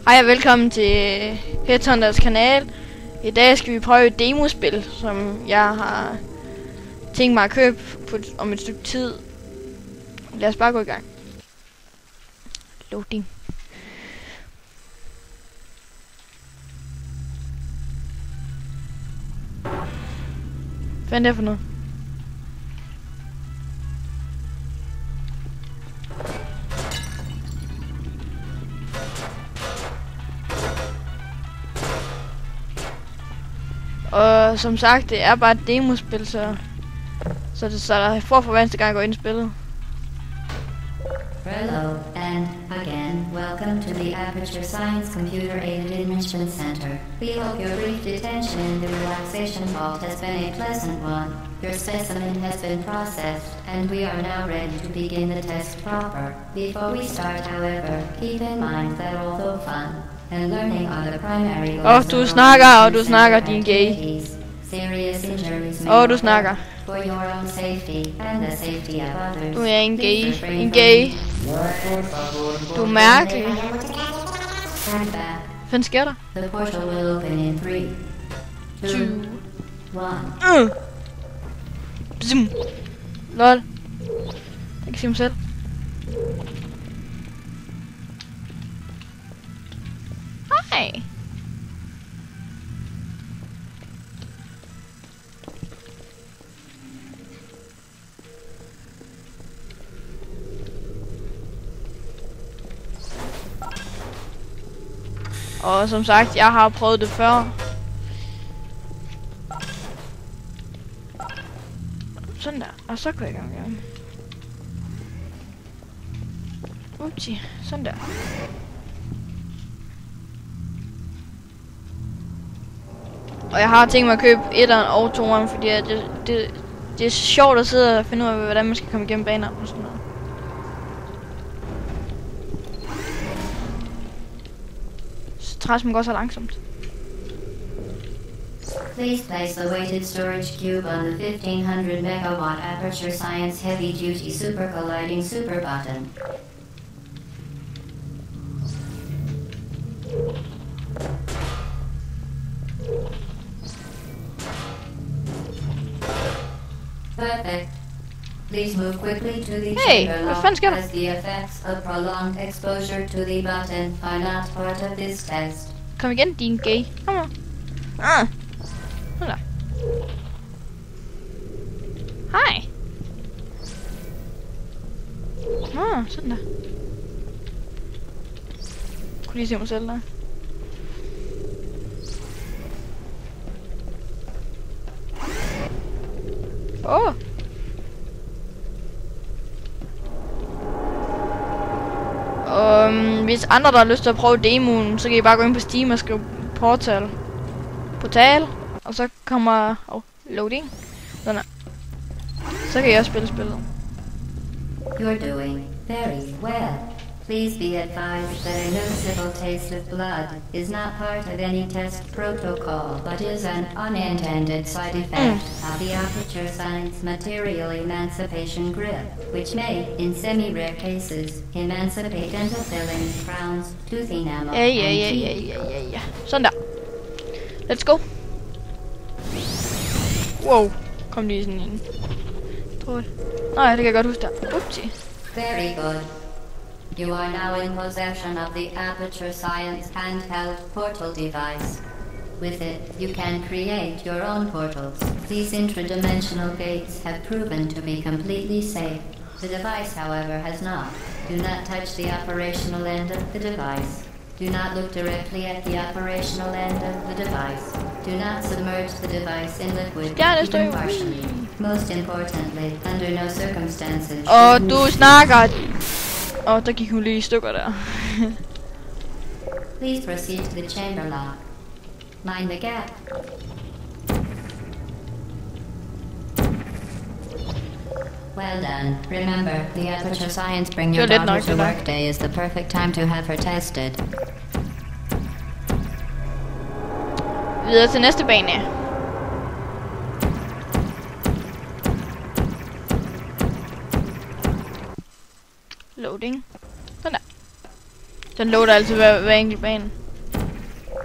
Hej og velkommen til Headhunters kanal. I dag skal vi prøve et demospil, som jeg har tænkt mig at købe om et stykke tid. Lad os bare gå i gang. Loading. Hvad er det for noget? Og som sagt, det er bare et demospil, så der for første gang går ind i spillet. Hello, and again, welcome to the Aperture Science Computer-Aided Enrichment Center. We hope your brief detention in the relaxation vault has been a pleasant one. Your specimen has been processed, and we are now ready to begin the test proper. Before we start, however, keep in mind that although fun and learning are the primary goals Du snakker, din gay. serious injuries may du snakker. for your own safety and the safety of others. Du er en gay. Du er mærkelig. Stand back. Hvad sker der? The portal will open in 3, 2, 1. Zoom. Lol. Jeg kan se mig selv. Hej. Og som sagt, jeg har prøvet det før. Sådan der, og så går jeg i gang igen. Upsi, sådan der. Og jeg har tænkt mig at købe 1'eren og 2'eren, fordi det er sjovt at sidde og finde ud af, hvordan man skal komme igennem baner og sådan noget. Så træs man går så langsomt. Please place the weighted storage cube on the 1500 megawatt Aperture Science Heavy Duty Super Colliding Super Button. Perfect. Please move quickly to the chamber lock, as the effects of prolonged exposure to the button are not part of this test. Kom igen, din gay. Kom her. Sådan der. Hej. Sådan der. Kunne lige se mig selv der. Hvis andre der har lyst til at prøve demoen, så kan I bare gå ind på Steam og skrive portal, og så kommer loading. Sådan der. Så kan I også spille spillet. You're doing very well. Please be advised that a noticeable taste of blood is not part of any test protocol, but is an unintended side effect of the Aperture Science Material Emancipation Grip, which may, in semi-rare cases, emancipate dental fillings, crowns, tooth enamel, and teeth. Sådan der. Let's go. Wow. Kom lige sådan en. Nej, det kan jeg godt huske der. Upsi. Very good. You are now in possession of the Aperture Science handheld portal device. With it, you can create your own portals. These intradimensional gates have proven to be completely safe. The device, however, has not. Do not touch the operational end of the device. Do not look directly at the operational end of the device. Do not submerge the device in liquid, even partially. Most importantly, under no circumstances. Du snakker. Der gik hun lige i stykker der. Please proceed to the chamber lock. Mind the gap. Well done. Remember, the Aperture Science Bring Your Daughter to Work Day is the perfect time to have her tested. Videre til næste bane. Loading. Sådan der. Den loader altid hver enkelt bane.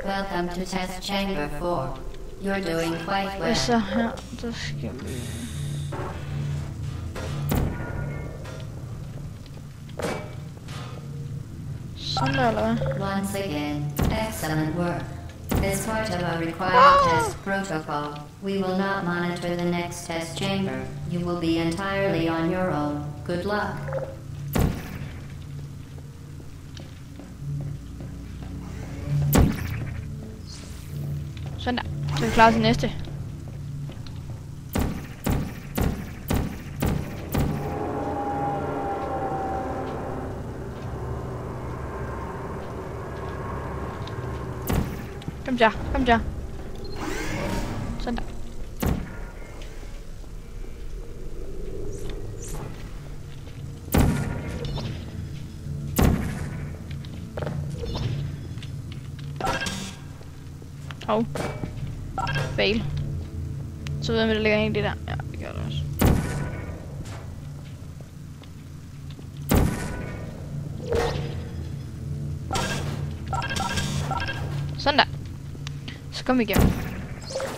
Welcome to test chamber 4. You're doing quite Hvad well. så her? Der skal vi... Sådan der, eller hvad? Once again, excellent work. As part of a required test protocol, we will not monitor the next test chamber. You will be entirely on your own. Good luck. Sådan der. Så er vi klar til næste. Kom så, kom så. Sådan der. Hov. Fail. Så ved jeg, om der ligger en i det der. Ja, det gør det også. Sådan der. Så kom vi igennem.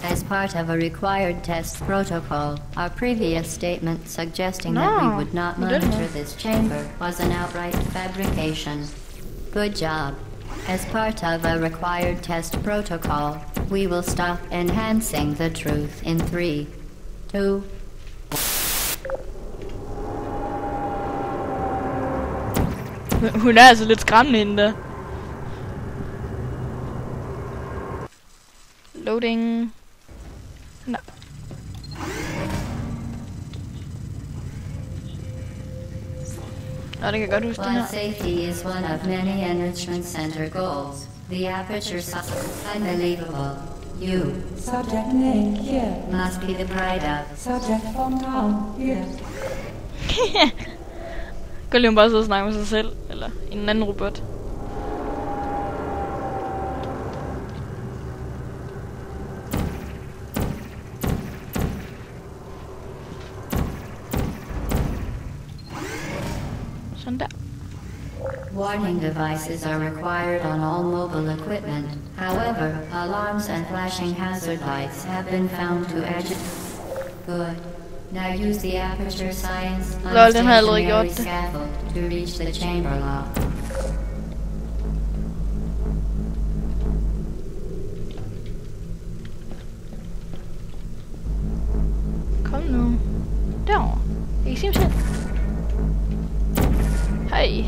As part of a required test protocol, our previous statement suggesting that we would not we didn't. monitor this chamber was an outright fabrication. Good job. As part of a required test protocol, we will stop enhancing the truth in 3, 2, Hun er altså lidt skræmmende hende der. Loading. Nå. Nå, det kan jeg godt huske det While her. safety is one of many Enrichment Center goals, the aperture unbelievable. You Subject name here. must be the pride of. Subject hometown here. Kan lige bare sidde og snakke med sig selv, eller en anden robot. Sådan der. Warning devices are required on all mobile equipment. However, alarms and flashing hazard lights have been found to agitate. Good. Now use the aperture science Lol, den har jeg allerede unstationary gjort det. scaffold to reach the chamber lock. Kom nu. Derovre. Jeg kan se mig selv. Hej.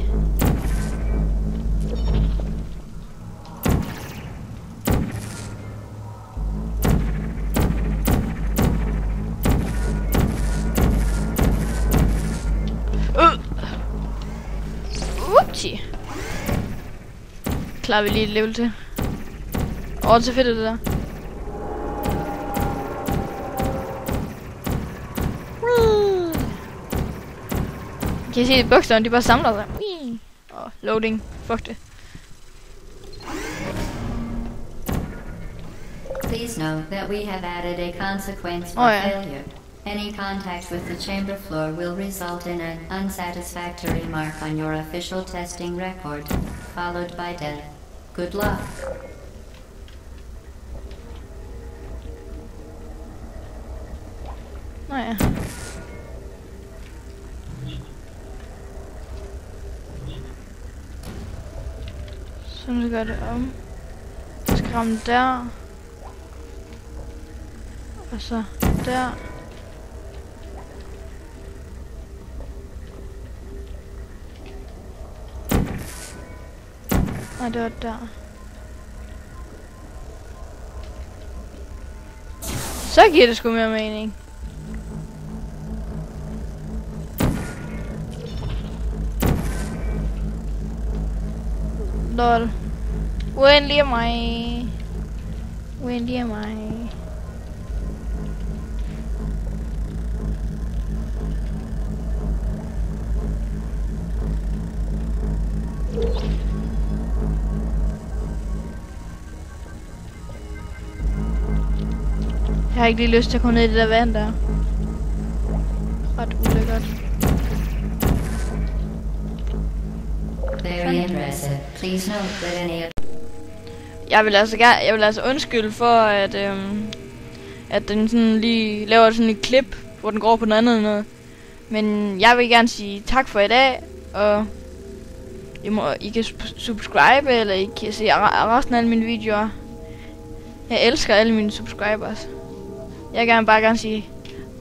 Upsi. Klarer vi lige et level til. Åh, så fedt er det der. Kan I se, at bogstaverne de bare samler sig? Og loading. Fuck det. Please note that we have added a consequence for Oh, yeah. failure. Any contact with the chamber floor will result in an unsatisfactory mark on your official testing record, followed by death. Good luck. Nå ja. Så nu gør det om. Skram der. Og så der. Og det var der. Så giver det sgu mere mening. Lol. Uendelig af mig. Uendelig af mig. Jeg har ikke lige lyst til at komme ned i det der vand der. Ret ulækkert. aggressive. Please note that any of Jeg vil altså undskylde for, at den sådan lige laver sådan et klip, hvor den går på noget andet noget. Men jeg vil gerne sige tak for i dag, og I kan subscribe, eller I kan se resten af alle mine videoer. Jeg elsker alle mine subscribers. Jeg vil bare gerne sige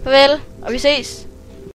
farvel, og vi ses.